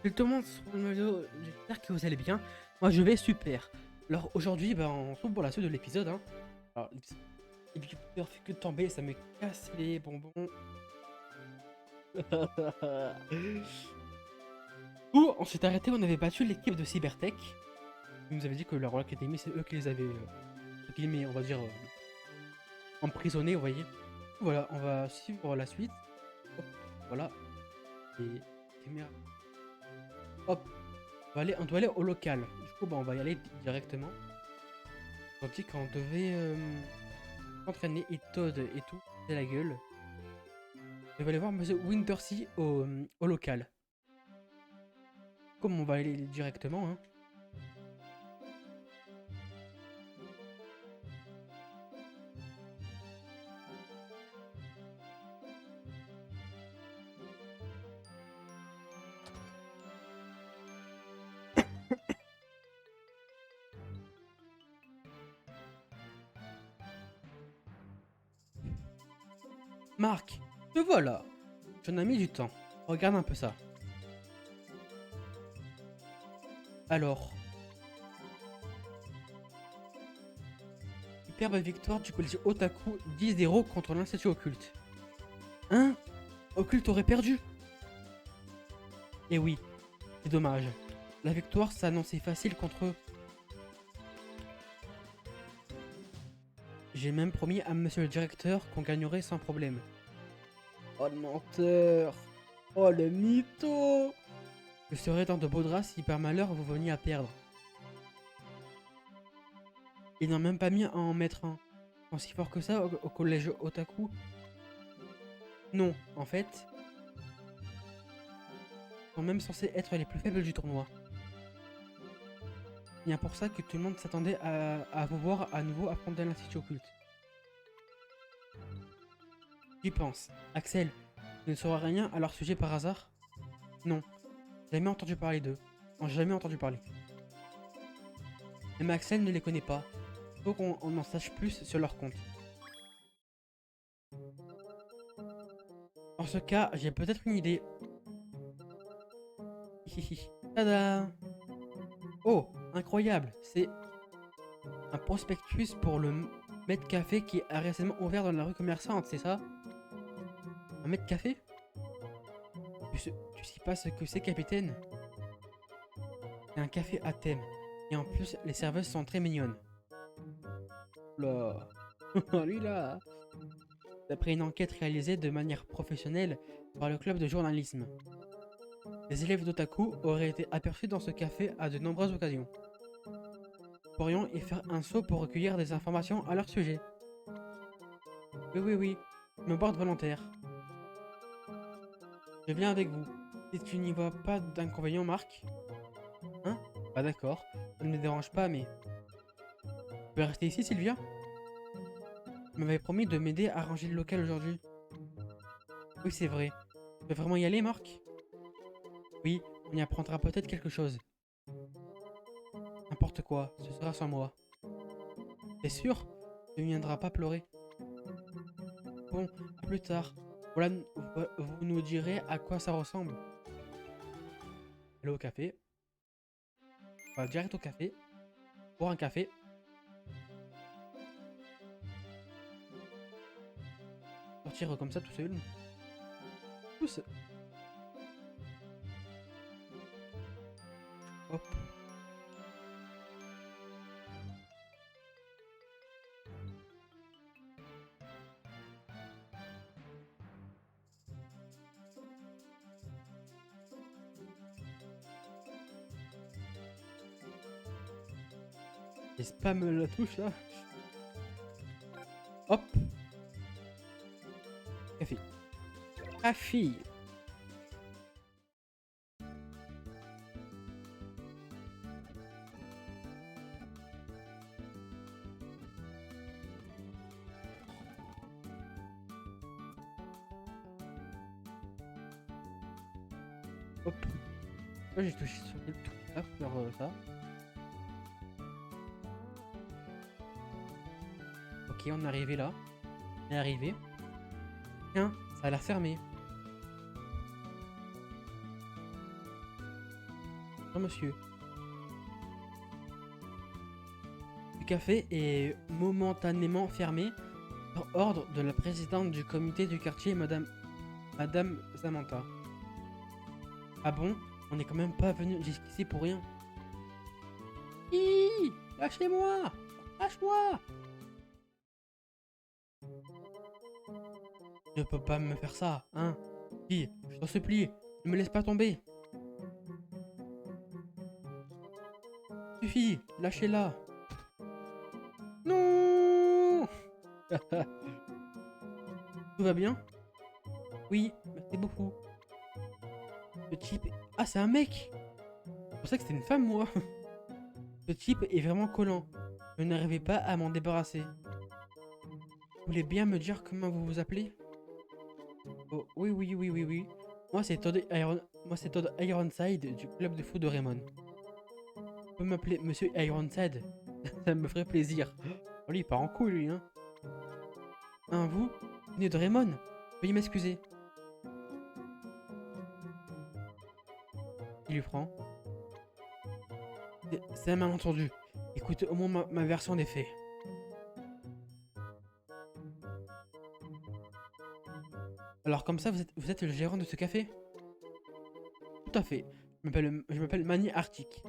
Salut tout le monde, j'espère que vous allez bien. Moi je vais super. Alors aujourd'hui, on se retrouve pour la suite de l'épisode. Hein. Alors l'épisode fait que de tomber, ça me casse les bonbons. Ou on s'est arrêté, on avait battu l'équipe de Cybertech. Ils nous avaient dit que leur Roll Academy, c'est eux qui les avaient, entre guillemets, on va dire, emprisonnés, vous voyez. Voilà, on va suivre la suite. Hop, voilà. Et caméra. Hop, on doit aller au local. Du coup, on va y aller directement. On dit qu'on devait s'entraîner et Todd et tout, c'est la gueule. Je vais aller voir Monsieur Wintersea au local. Comme on va aller directement, hein. Marc, te voilà. J'en ai mis du temps. Regarde un peu ça. Alors, superbe victoire du collège Otaku 10-0 contre l'Institut Occulte. Hein? Occulte aurait perdu? Eh oui, c'est dommage. La victoire s'annonçait facile contre eux. J'ai même promis à monsieur le directeur qu'on gagnerait sans problème. Oh le menteur! Oh le mytho! Je serais dans de beaux draps si par malheur vous veniez à perdre. Ils n'ont même pas mis à en mettre un. Ils sont si fort que ça au collège Otaku? Non, en fait, ils sont même censés être les plus faibles du tournoi. Bien pour ça que tout le monde s'attendait à vous voir à nouveau affronter l'Institut Occulte. J'y pense. Axel, tu ne sauras rien à leur sujet par hasard? Non, jamais entendu parler d'eux. Non, j'ai jamais entendu parler. Même Axel ne les connaît pas. Faut qu'on en sache plus sur leur compte. En ce cas, j'ai peut-être une idée. Hihi. Tada! Oh, incroyable! C'est un prospectus pour le maître café qui a récemment ouvert dans la rue commerçante, c'est ça? Un maître café? Tu sais pas ce que c'est, capitaine? C'est un café à thème. Et en plus, les serveuses sont très mignonnes. Là. Lui là. D'après une enquête réalisée de manière professionnelle par le club de journalisme, les élèves d'Otaku auraient été aperçus dans ce café à de nombreuses occasions. Pourrions y faire un saut pour recueillir des informations à leur sujet. Oui, oui, oui. Je me porte volontaire. Je viens avec vous. Si tu n'y vois pas d'inconvénient, Marc. Hein? Pas d'accord. Ça ne me dérange pas, mais... Tu peux rester ici, Sylvia? Tu m'avais promis de m'aider à ranger le local aujourd'hui. Oui, c'est vrai. Tu veux vraiment y aller, Marc? Oui, on y apprendra peut-être quelque chose. N'importe quoi, ce sera sans moi. T'es sûr? Tu ne viendras pas pleurer. Bon, à plus tard. Voilà, vous nous direz à quoi ça ressemble. Aller au café. On va direct au café. Boire un café. Sortir comme ça tout seul. Tous. Hop. Et spam la touche là. Hop. Café. Café. Hop. Là j'ai touché sur le tout là pour faire ça. Ok, on est arrivé là. On est arrivé. Tiens, ça a l'air fermé. Non, monsieur. Le café est momentanément fermé par ordre de la présidente du comité du quartier, Madame Samantha. Ah bon? On n'est quand même pas venu jusqu'ici pour rien. Hi, lâchez-moi! Lâche-moi! Tu ne peux pas me faire ça, hein? Fille, je t'en supplie, ne me laisse pas tomber. Suffit, lâchez-la. Non! Tout va bien? Oui, merci beaucoup. Le type... Ah, c'est un mec! Je pensais que c'était une femme, moi. Ce type est vraiment collant. Je n'arrivais pas à m'en débarrasser. Vous voulez bien me dire comment vous vous appelez? Oh, oui, oui, oui, oui, oui. Moi, c'est Todd Ironside du club de foot de Raymond. Vous pouvez m'appeler Monsieur Ironside. Ça me ferait plaisir. Oh, lui, il part en couille, lui, hein. Hein, vous venez de Raymond? Veuillez m'excuser. Il lui prend. C'est un malentendu. Écoutez au moins ma version des faits. Alors comme ça, vous êtes le gérant de ce café? Tout à fait. Je m'appelle Manny Arctic.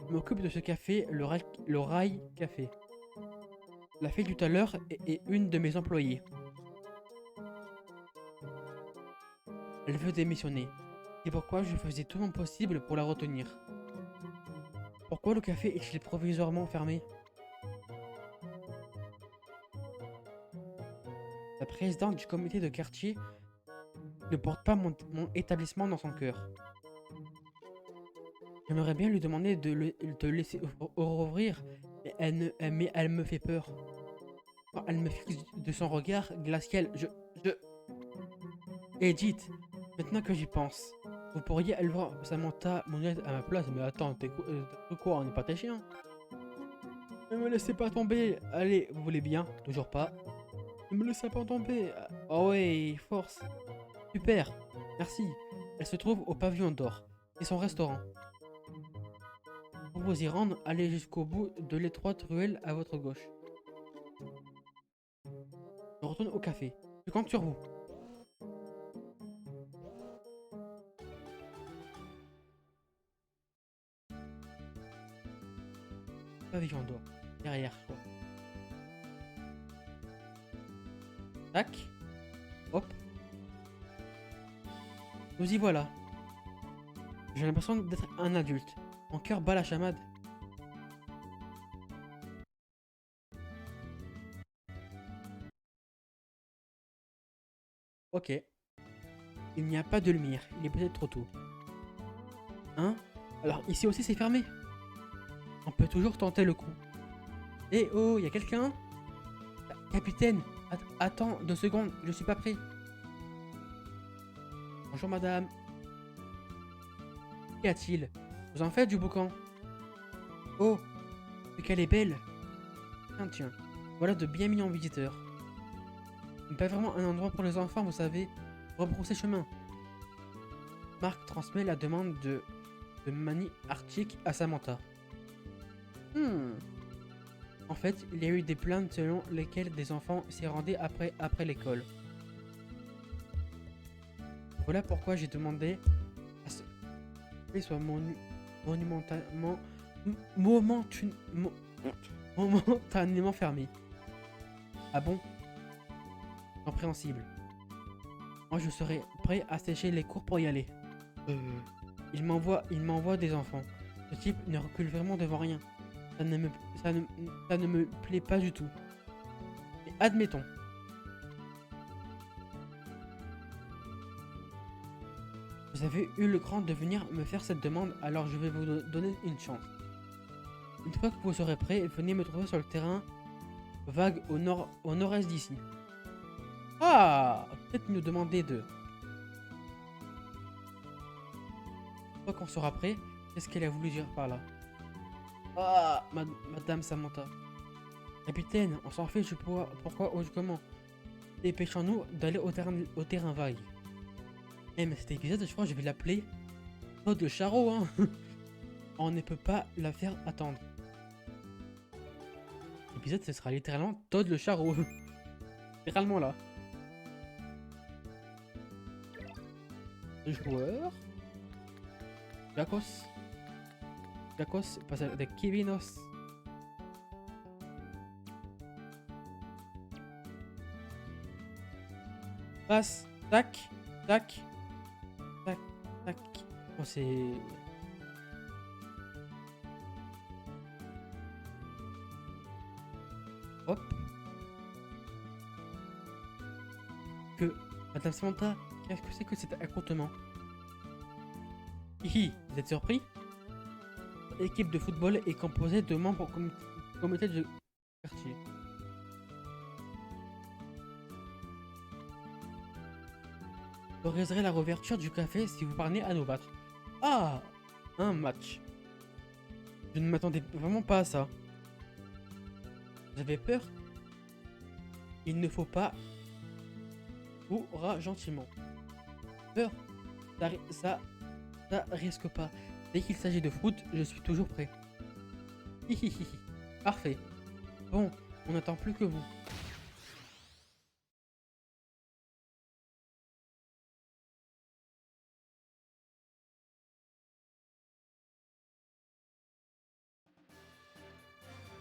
Je m'occupe de ce café, le Rail Café. La fille tout à l'heure est une de mes employées. Elle veut démissionner. C'est pourquoi je faisais tout mon possible pour la retenir. Pourquoi le café est-il provisoirement fermé? La présidente du comité de quartier ne porte pas mon établissement dans son cœur. J'aimerais bien lui demander de laisser rouvrir, mais elle me fait peur. Quand elle me fixe de son regard glacial, Edith, maintenant que j'y pense, vous pourriez aller voir Samantha Monette à ma place. Mais attends, t'es quoi? On n'est pas tes chiens. Ne me laissez pas tomber. Allez, vous voulez bien? Toujours pas. Ne me laissez pas tomber. Oh ouais, force. Super, merci. Elle se trouve au pavillon d'or. C'est son restaurant. Pour vous y rendre, allez jusqu'au bout de l'étroite ruelle à votre gauche. Je retourne au café. Je compte sur vous. Pavillon d'or. Derrière, quoi. Tac. Hop. Nous y voilà. J'ai l'impression d'être un adulte. Mon cœur bat la chamade. Ok. Il n'y a pas de lumière. Il est peut-être trop tôt. Hein? Alors ici aussi c'est fermé. On peut toujours tenter le coup. Eh oh, y a quelqu'un? Capitaine, attends 2 secondes, je suis pas prêt. Bonjour madame. Qu'y a-t-il? Vous en faites du boucan? Oh, mais qu'elle est belle. Tiens, voilà de bien mignons visiteurs. Pas vraiment un endroit pour les enfants, vous savez. Rebrousser chemin. Marc transmet la demande de Manny Arctic à Samantha. En fait, il y a eu des plaintes selon lesquelles des enfants s'y rendaient après l'école. Voilà pourquoi j'ai demandé à ce que soit momentanément fermé. Ah bon? Compréhensible. Moi je serais prêt à sécher les cours pour y aller. Il m'envoie des enfants. Ce type ne recule vraiment devant rien. Ça ne me plaît pas du tout. Mais admettons. Vous avez eu le cran de venir me faire cette demande, alors je vais vous donner une chance. Une fois que vous serez prêt, venez me trouver sur le terrain vague au nord-est d'ici. Ah, peut-être nous demander de... Une fois qu'on sera prêt, qu'est-ce qu'elle a voulu dire par là? Ah, Madame Samantha. Capitaine, on s'en fiche pourquoi ou comment. Dépêchons-nous d'aller au terrain vague. Eh mais cet épisode, je crois que je vais l'appeler Claude le Charreau, hein. On ne peut pas la faire attendre. L'épisode, ce sera littéralement Todd le charreau. Littéralement là. Le joueur. Jacos. Jacos passe avec Kevinos. Passe. Tac. Tac. Tac. Tac. Oh, c'est... Hop. Que... Madame Samantha, qu'est-ce que c'est que cet accompagnement? Hihi, vous êtes surpris? L'équipe de football est composée de membres au comité de quartier. J'autoriserai la réouverture du café si vous parvenez à nous battre. Ah! Un match. Je ne m'attendais vraiment pas à ça. J'avais peur. Il ne faut pas. Oura gentiment. Peur. Ça risque pas. Dès qu'il s'agit de foot, je suis toujours prêt. Hihihi. Parfait. Bon, on n'attend plus que vous.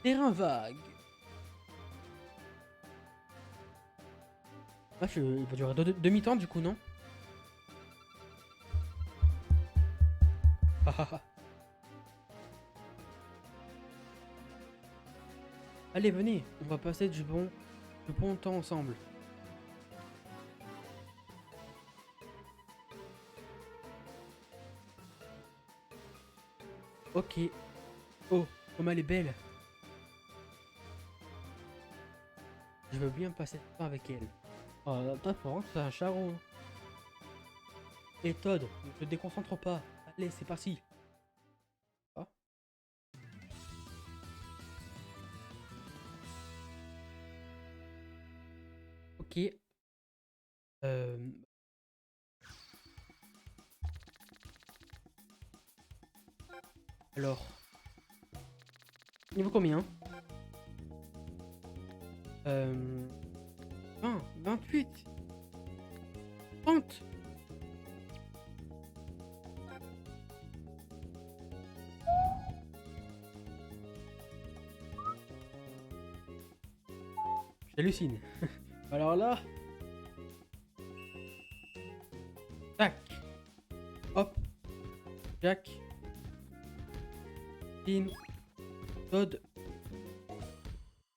Terrain vague. Il va durer demi-temps du coup, non? Allez, venez, on va passer du bon temps ensemble. Ok. Oh, comme elle est belle. Je veux bien passer du temps avec elle. Oh, toi, c'est un charron. Et Todd, ne te déconcentre pas. Allez, c'est parti. Ah. Ok. Alors. Niveau combien? 20, 28, 30. J'hallucine. Alors là. Tac. Hop. Jack. Tin. Todd.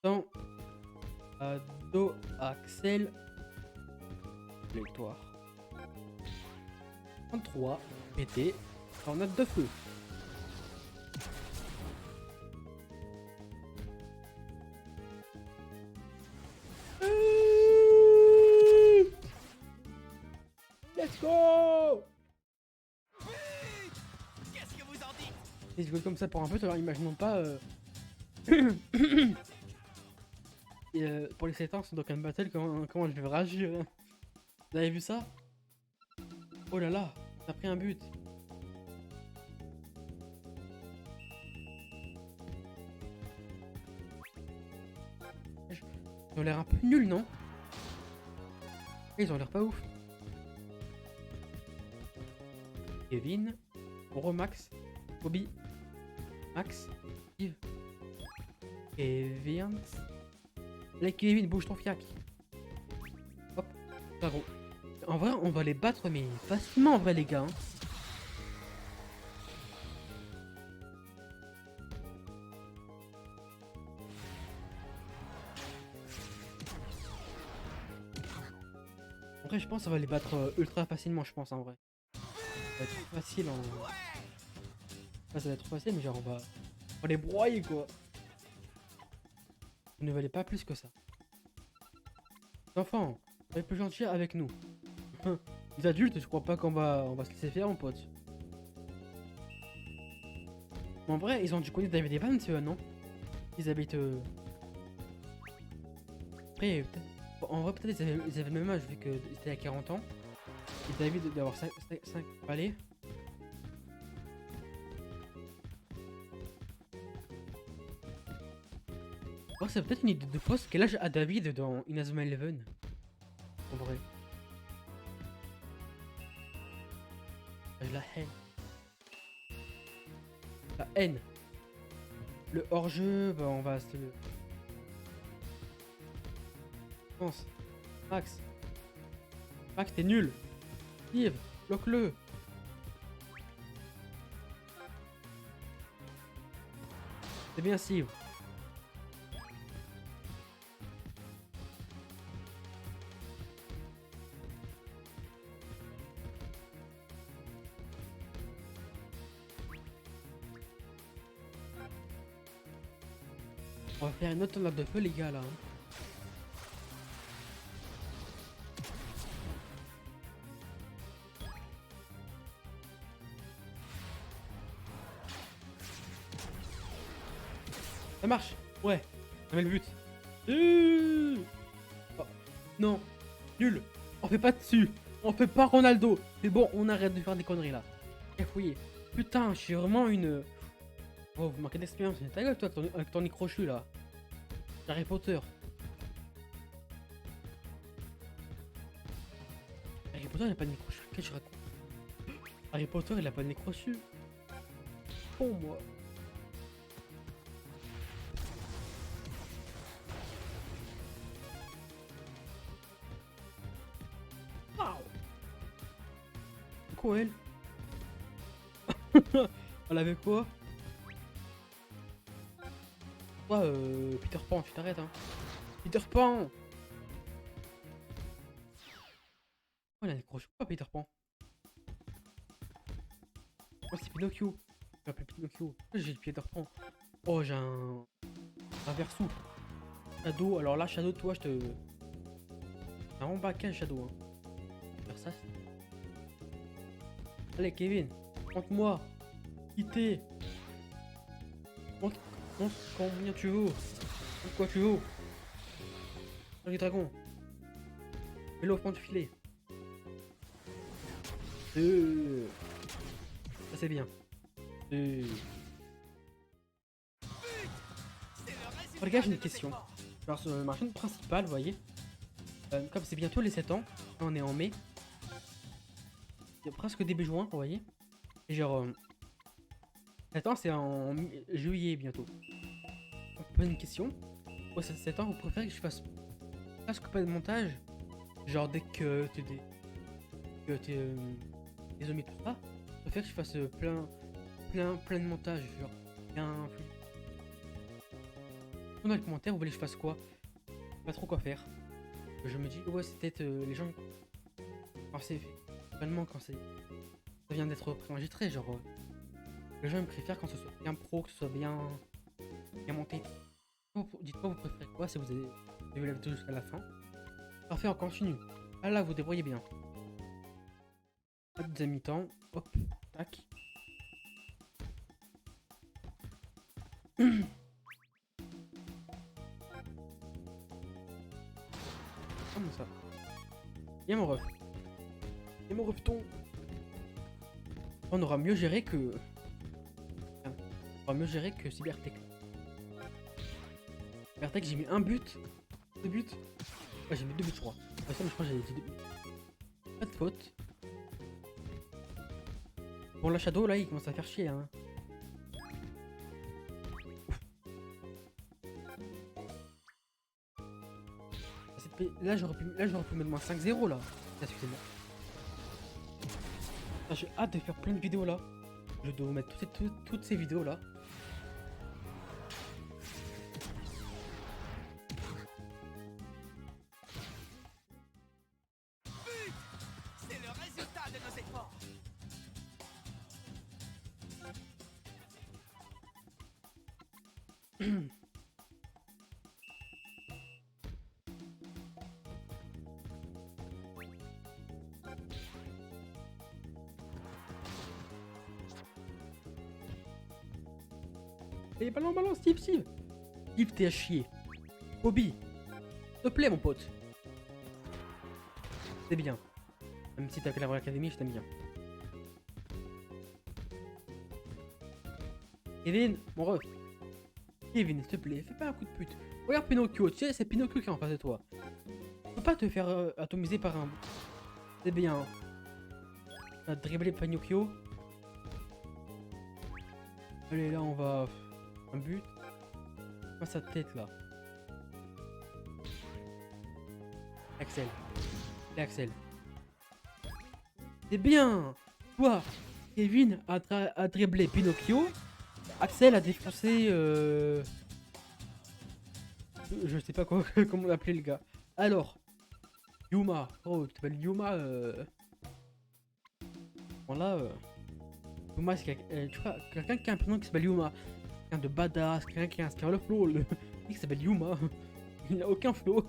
Dans. Ado. Axel. Victoire. 33. PT. Tornade de feu. Let's go! Qu'est-ce que vous en dites? Et je veux comme ça pour un peu, alors imaginons pas pour les 7 ans, c'est donc un battle, comment je vais réagir. Vous avez vu ça? Oh là là, t'as pris un but. Ils ont l'air un peu nuls, non? Ils ont l'air pas ouf. Kevin, Max, Bobby, Max, Steve, Kevin. Là, Kevin, bouge ton fiac. Hop, ça gros. En vrai, on va les battre, mais facilement en vrai, les gars. Hein. En vrai, je pense qu'on va les battre ultra facilement, je pense, en vrai. Ça va être facile en... Enfin, ça va être facile, mais genre on va les broyer quoi. Vous ne valez pas plus que ça. Enfants, soyez plus gentils avec nous. Les adultes, je crois pas qu'on va se laisser faire mon pote. En vrai, ils ont dû connaître David Evans, eux, non? Ils habitent... Après, en vrai, peut-être ils avaient le même âge, vu qu'ils étaient à 40 ans. Et David d'avoir 5 balais. Oh, c'est peut-être une idée de poste. Quel âge a David dans Inazuma Eleven? En vrai. La haine. La haine. Le hors-jeu, bah on va se le. Pense. Max. Max, t'es nul. Steve, bloque-le. C'est bien, Steve. On va faire une autre tornade de feu, les gars, là. Ça marche. Ouais. On met le but. Oh, non. Nul. On fait pas dessus. On fait pas Ronaldo. C'est bon, on arrête de faire des conneries, là. Fouillé. Putain, je suis vraiment une... Oh, vous manquez d'expérience. Ta gueule, toi, avec ton nez crochu, là. Harry Potter. Harry Potter, il a pas de nez crochu. Qu'est-ce que je raconte? Harry Potter, il a pas de nez crochu. Bon, moi. Waouh. Quoi, elle? Elle avait quoi? Peter Pan, tu t'arrêtes, hein. Peter Pan! Oh, il a décroché quoi, Peter Pan? Oh, c'est Pinocchio. Je m'appelle Pinocchio. J'ai Peter Pan. Oh, j'ai un Verso. Shadow, alors là, Shadow, toi, je te. Un vraiment pas quel Shadow, hein. Faire ça. Allez, Kevin, montre-moi. Quitter. Montre combien tu veux. Montre quoi tu veux. Les dragons. Mets-le au fond du filet. Ça c'est bien. Oh, les gars, j'ai une question. Alors sur ma chaîne principale, vous voyez, comme c'est bientôt les 7 ans, là, on est en mai. Il y a presque début juin, vous voyez. Et genre, 7 ans c'est en juillet bientôt. On peut poser une question. Pour 7 ans, vous préférez que je fasse presque pas de montage? Genre dès que tu des zombies tout ça, je préfère que je fasse plein de montage, genre bien. Dans les commentaires, vous voulez que je fasse quoi? Pas trop quoi faire. Je me dis, ouais, c'est peut-être les gens. Alors, c'est finalement quand ça vient d'être préenregistré, genre les gens ils préfèrent quand ce soit bien pro, que ce soit bien monté. Dites-moi, vous préférez quoi si vous avez vu la vidéo jusqu'à la fin. Parfait, on continue. Ah là, vous débrouillez bien. Hop, deuxième mi-temps. Hop, tac. Comment ça? Y'a mon ref. Y'a mon refton. On aura mieux géré que. On aura mieux géré que Cybertech. Cybertech, j'ai mis un but. 2 buts. Ouais, j'ai mis 2 buts, je crois. Ah, ça, mais je crois que j'ai dit 2 buts. Pas de faute. Bon, la Shadow, là, il commence à faire chier, hein. Là, j'aurais pu mettre moins 5-0, là. Excusez-moi. Ah, j'ai hâte de faire plein de vidéos, là. Je dois vous mettre toutes ces vidéos, là. C'est le résultat de nos efforts. Et ballon, Steve. Steve, t'es à chier. Bobby, s'il te plaît, mon pote. C'est bien. Même si t'as fait la Royal Academy, je t'aime bien. Kevin, mon ref. Kevin, s'il te plaît, fais pas un coup de pute. Regarde Pinocchio, tu sais, c'est Pinocchio qui est en face de toi. Tu peux pas te faire atomiser par un... C'est bien. On a dribblé Pinocchio. Allez, là, on va... Un but. Pas sa tête, là. Axel. C'est Axel. C'est bien. Toi, Kevin a dribblé Pinocchio. Axel a défoncé... Je sais pas quoi, comment l'appeler le gars. Alors, Yuma. Oh, tu t'appelles Yuma. Bon là, Yuma c'est tu vois, quelqu'un qui a un prénom qui s'appelle Yuma. Quelqu'un de badass, quelqu'un qui inspire le flow. Le mec qui s'appelle Yuma. Il n'a aucun flow.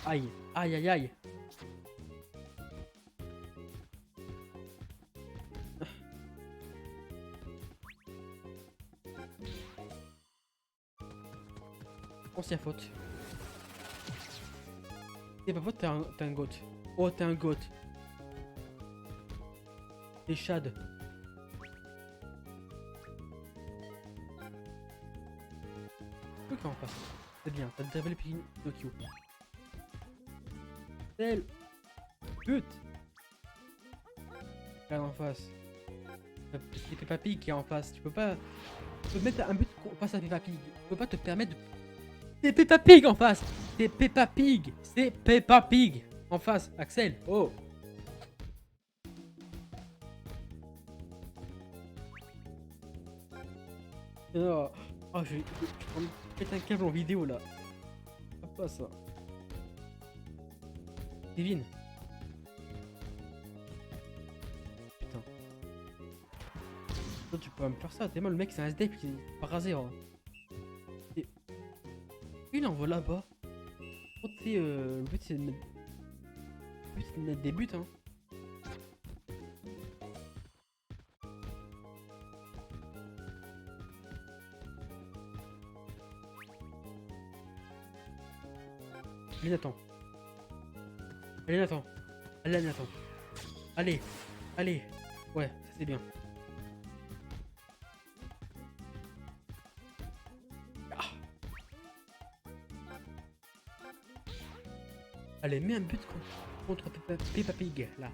Aïe, aïe, aïe, aïe. On s'y a faute. T'es pas faute, t'es un goat. Oh, t'es un goat. T'es Chad. Ok, en face. C'est bien, t'as développé Pinocchio. Tel. But. Là en face. C'est Peppa Pig qui est en face. Tu peux pas. Tu peux mettre un but face à Peppa Pig. Tu peux pas te permettre de. C'est Peppa Pig en face. C'est Peppa Pig. C'est Peppa Pig en face. Axel. Oh. Oh, oh je vais mettre un câble en vidéo là. Pas ça. Kevin. Putain. Toi, tu peux pas me faire ça. T'es mal, le mec c'est un SDF qui est pas rasé. Hein. Et... Il envoie là-bas. Oh, tu sais, le but c'est de mettre... des buts. Hein. Allez Nathan. Allez Nathan. Allez Nathan. Allez. Allez. Ouais, ça c'est bien. Ah. Allez, mets un but contre Peppa Pig là.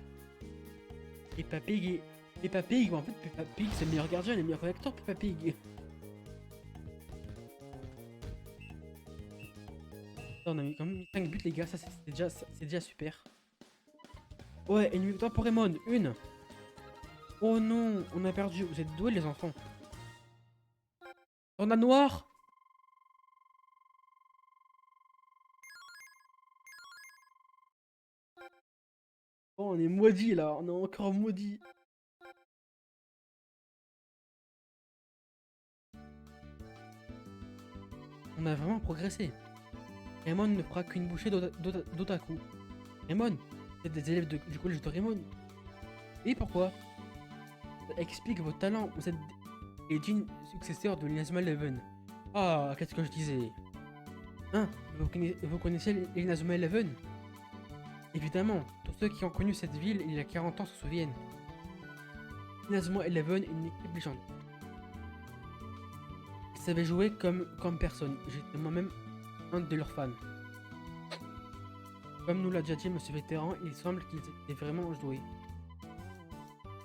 Peppa Pig, en fait Peppa Pig c'est le meilleur gardien et le meilleur réacteur Peppa Pig. On a mis quand même 5 buts les gars, ça c'est déjà super. Ouais, une victoire pour Raymond, une. Oh non, on a perdu, vous êtes doués les enfants. On a noir. Oh, on est maudit là, on est encore maudit. On a vraiment progressé. Raymond ne fera qu'une bouchée d'otaku. Raymond, c'est des élèves du collège de Raymond. Et pourquoi? Ça explique vos talents. Vous êtes les dignes successeurs de l'Inazuma Eleven. Ah, qu'est-ce que je disais? Hein? Vous connaissez l'Inazuma Eleven? Évidemment, tous ceux qui ont connu cette ville il y a 40 ans se souviennent. L'Inazuma Eleven est une équipe légendaire. Ils savaient jouer comme personne. J'étais moi-même un de leurs fans. Comme nous l'a déjà dit monsieur vétéran, il semble qu'ils étaient vraiment doués.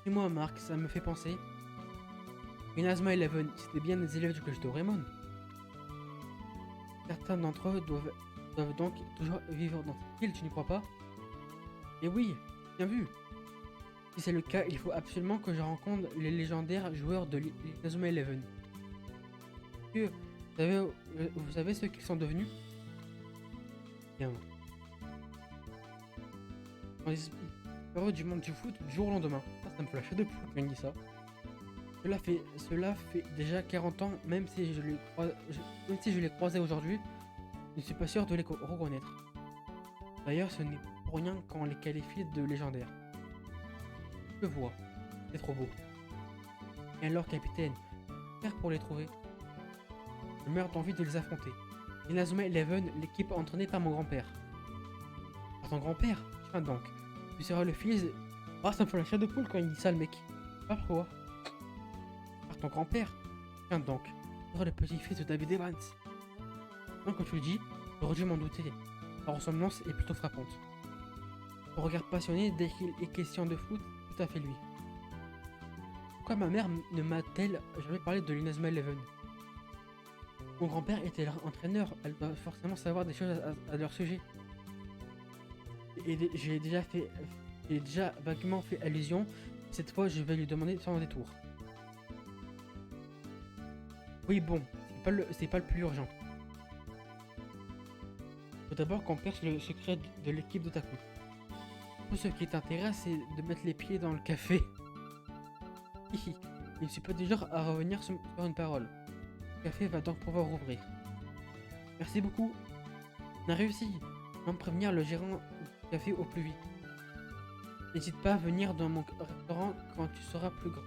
Et moi Marc, ça me fait penser. Inazuma Eleven, c'était bien des élèves du collège de Raymond. Certains d'entre eux doivent donc toujours vivre dans cette ville, tu ne crois pas? Et oui, bien vu. Si c'est le cas, il faut absolument que je rencontre les légendaires joueurs de l'Inazuma Eleven. Vous savez ce qu'ils sont devenus? Bien. Heureux du monde du foot du jour au lendemain. Ça me fait lâcher de fou quand il dit ça. Cela fait déjà 40 ans, même si je les croisais aujourd'hui, je ne suis pas sûr de les reconnaître. D'ailleurs, ce n'est pour rien qu'on les qualifie de légendaires. Je vois, c'est trop beau. Et alors, capitaine, faire pour les trouver? Je meurs d'envie de les affronter. Inazuma Eleven, l'équipe entraînée par mon grand-père. Par ton grand-père? Tu Tiens donc, tu seras le fils... Ah, ça me fait la chair de poule quand il dit ça, le mec. Pas pourquoi. Par ton grand-père. Tiens donc, tu seras le petit-fils de David Evans. Donc, comme tu le dis, j'aurais dû m'en douter. La ressemblance est plutôt frappante. Son regard passionné dès qu'il est question de foot, tout à fait lui. Pourquoi ma mère ne m'a-t-elle jamais parlé de l'Inazuma Eleven? Mon grand-père était leur entraîneur, elle doit forcément savoir des choses à leur sujet. Et j'ai déjà vaguement fait allusion, cette fois je vais lui demander sans détour. Oui bon, c'est pas le plus urgent. Faut d'abord qu'on perce le secret de l'équipe d'Otaku. Tout ce qui t'intéresse c'est de mettre les pieds dans le café. Hihi, je ne suis pas du genre à revenir sur une parole. Le café va donc pouvoir rouvrir. Merci beaucoup. On a réussi. On va prévenir le gérant du café au plus vite. N'hésite pas à venir dans mon restaurant quand tu seras plus grand.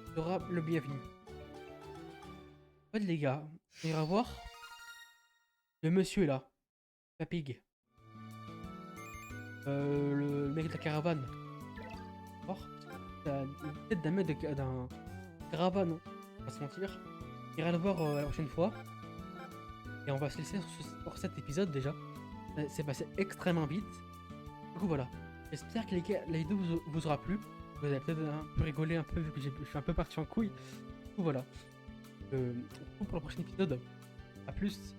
Tu seras le bienvenu. En fait les gars, on ira voir. Le monsieur est là. La pig. Le mec de la caravane. D'accord. Une tête d'un mec d'un caravane, hein. On va se mentir. On ira le voir la prochaine fois. Et on va se laisser sur cet épisode déjà. C'est passé extrêmement vite. Du coup voilà. J'espère que la vidéo vous aura plu. Vous avez peut-être un peu rigolé un peu vu que je suis un peu parti en couille. Du coup voilà. Pour le prochain épisode. A plus.